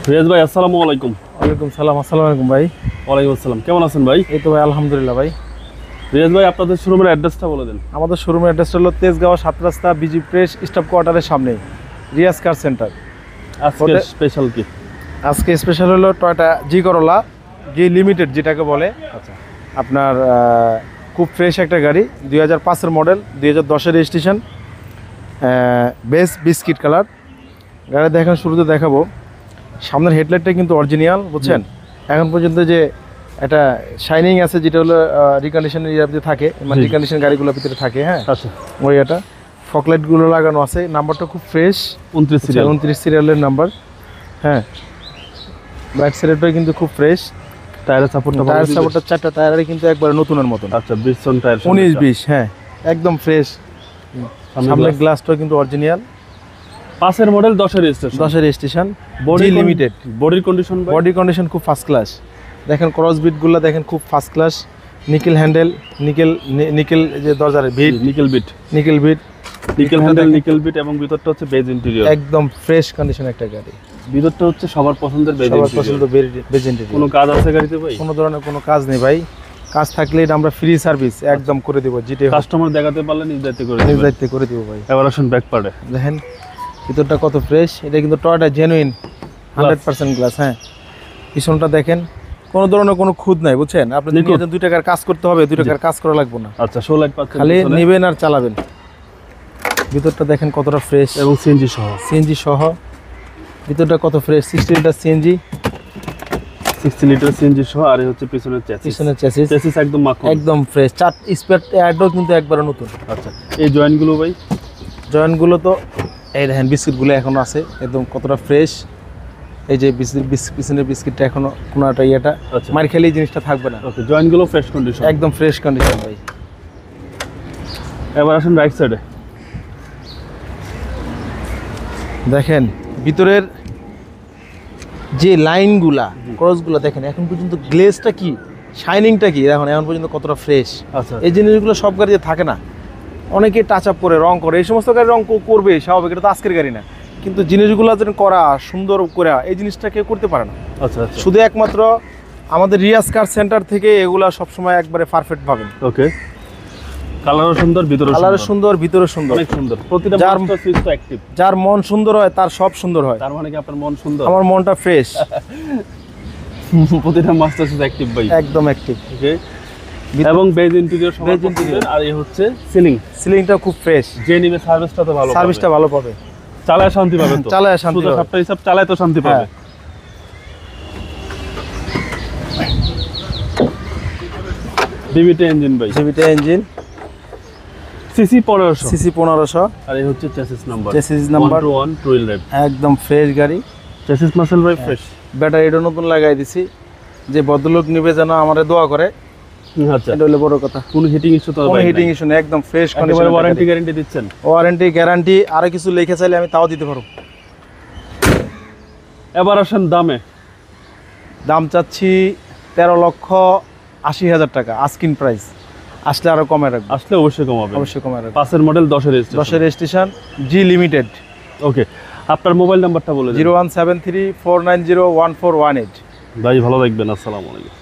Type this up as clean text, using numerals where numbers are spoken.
ফিরোজ ভাই আসসালামু আলাইকুম। ওয়ালাইকুম সালাম। আসসালামু আলাইকুম ভাই। ওয়ালাইকুম আসসালাম, কেমন আছেন ভাই? এই তো ভাই আলহামদুলিল্লাহ ভাই। ফিরোজ ভাই আপনাদের শোরুমের অ্যাড্রেসটা বলে দেন। আমাদের শোরুমের অ্যাড্রেস হলো তেজগাঁও 7 রাস্তা বিজি প্রেস স্টাফ কোয়ার্টারের সামনে, রিয়াজ কার সেন্টার। আজকে স্পেশাল কি? আজকে স্পেশাল হলো টয়োটা জি করোলা, জি লিমিটেড যেটাকে বলে। আচ্ছা, আপনার খুব ফ্রেশ একটা গাড়ি, 2005-এর মডেল, 2010-এর রেজিস্ট্রেশন, বেস বিস্কিট কালার। গাড়ি দেখেন, শুরুতে দেখাবো সামনের হেডলাইটটা কিন্তু অরিজিনাল, বুঝছেন। এখন পর্যন্ত যে একটা শাইনিং আছে, যেটা হলো রিকন্ডিশনের ইয়াতে থাকে, মানে রিকন্ডিশন গাড়িগুলোর ভিতরে থাকে। হ্যাঁ, আচ্ছা, ওই এটা ফকলাইটগুলো লাগানো আছে। নাম্বারটা খুব ফ্রেশ, 29 সিরিয়ালের নাম্বার। হ্যাঁ, ব্যাক সাইডটা কিন্তু খুব ফ্রেশ। টায়ারের সাপোর্টটা চারটা টায়ারে কিন্তু একবার নতুনের মতন। আচ্ছা, ব্রিজসন টায়ার 19-20, হ্যাঁ একদম ফ্রেশ। সামনের গ্লাসটাও কিন্তু অরিজিনাল। 5-এর মডেল, 10-এর রেজিস্ট্রেশন। 10-এর রেজিস্ট্রেশন, বডি লিমিটেড। বডির কন্ডিশন, বডি কন্ডিশন খুব ফার্স্ট ক্লাস। দেখেন ক্রস বিটগুলো দেখেন, খুব first class. Nickel handle, nickel যে দরজার bit, nickel bit, nickel handle, nickel bit, এবং ভিতরটা হচ্ছে বেজ ইন্টেরিয়র। একদম ফ্রেশ কন্ডিশন একটা গাড়ি। ভিতরটা হচ্ছে সবার পছন্দের বেজ ইন্টেরিয়র। কোনো কাজ আছে গাড়িতে ভাই? কোনো ধরনের কোনো কাজ নেই ভাই। কাজ থাকলে আমরা ফ্রি সার্ভিস একদম করে দেবো। যেটা কাস্টমার দেখাতে পারলে নিজ দায়িত্বে করে দেবো ভাই। এবার আসুন ব্যাক পার্টে। দেখেন ভিতরটা কত ফ্রেশ। এটা কিন্তু টয়োটা জেনুইন 100% গ্লাস। হ্যাঁ, পিছনটা দেখেন, কোনো ধরনের কোনো খুঁত নাই, বুঝছেন। আপনি যদি 2 টাকার কাজ করতে হবে, 2 টাকার কাজ করা লাগবে না। আচ্ছা, শো লাইট পাচ্ছেন, খালি নেবেন আর চালাবেন। ভিতরটা দেখেন কতটা ফ্রেশ, এবং সিএনজি সহ। ভিতরটা কত fresh. 60 litre CNG, 60 litre CNG সহ। আর হচ্ছে পিছনের চ্যাসিস একদম মাখন, একদম ফ্রেশ। 4 স্পেয়ার টায়ারও কিন্তু একবারে নতুন। আচ্ছা, এই জয়েন্টগুলো ভাই? জয়েন্টগুলো তো এই দেখেন, বিস্কিটগুলো এখনো আছে, একদম কতটা ফ্রেশ। এই যে পিছনের বিস্কিটটা এখনো কোনোটা ইয়েটা মার খেলে এই জিনিসটা থাকবে না। ওকে, জয়েন্টগুলো ফ্রেশ কন্ডিশন, একদম ফ্রেশ কন্ডিশন ভাই। এবার আসুন রাইট সাইডে। দেখেন ভিতরের যে লাইনগুলা, ক্রসগুলো দেখেন, এখন পর্যন্ত গ্লেজটা কি, শাইনিংটা কি দেখুন, এখন পর্যন্ত কতটা ফ্রেশ। আচ্ছা, এই জিনিসগুলো সব গাড়িতে থাকে না। অনেকে টাচ আপ করে, রং করে, এই সমস্ত গাড়ি রং করবে স্বাভাবিক, এটা তো আজকের গাড়ি না। কিন্তু জিনিসগুলো যেন করা সুন্দর করে, এই জিনিসটা কেউ করতে পারে না। আচ্ছা, শুধু একমাত্র আমাদের রিয়াজ কার সেন্টার থেকে এগুলা সবসময় একবারে পারফেক্ট পাবেন। ওকে, কালারও সুন্দর, ভিতরে সুন্দর, অনেক সুন্দর। প্রতিটা মাস্টার সুইচ তো অ্যাক্টিভ। যার মন সুন্দর হয় তার সব সুন্দর হয়। তার মানে কি আপনার মন সুন্দর? আমার মনটা ফ্রেশ। প্রতিটা মাস্টার সুইচ অ্যাক্টিভ ভাই, একদম অ্যাক্টিভ। ওকে, এবং বেজ ইন্টেরিয়র সহ। আর এই হচ্ছে সিলিংটা খুব ফ্রেশ। যে নিবে সার্ভিসটা ভালো পাবে, চালায় শান্তি পাবে। তো চালায় শান্তি পাবে, সবটা হিসাব চালায় তো শান্তি পাবে। ডিভিটি ইঞ্জিন ভাই, ইঞ্জিন, সিসি 1500। আর এই হচ্ছে চ্যাসিস নাম্বার 121 টুইল ড্রাইভ। একদম ফ্রেশ গাড়ি। চ্যাসিস মাসেল ভাই ফ্রেশ। ব্যাটারিটা নতুন লাগাই দিছি, যে ভদ্রলোক নিবে যেন আমারে দোয়া করে। আচ্ছা, এটা হলো বড় কথা। কোনো হিটিং ইস্যু তো? কোনো হিটিং ইস্যু নেই, একদম ফ্রেশ কন্ডিশন। ওয়ারেন্টি গ্যারান্টি দিচ্ছেন? ওয়ারেন্টি গ্যারান্টি, আর কিছু লিখে চাইলে আমি তাও দিতে পারবো। এবার আসেন দামে। দাম চাচ্ছি 13,80,000 টাকা আস্কিং প্রাইস। আসলে আরো কমে রাখবো। আসলে অবশ্যই কমাবে, অবশ্যই কমে রাখবো। 5-এর মডেল, 10-এর রেজিস্ট্রেশন, জি লিমিটেড। ওকে, আপনার মোবাইল নাম্বারটা বলে দিন। 017349014118। ভাই ভালো থাকবেন, আসসালামু আলাইকুম।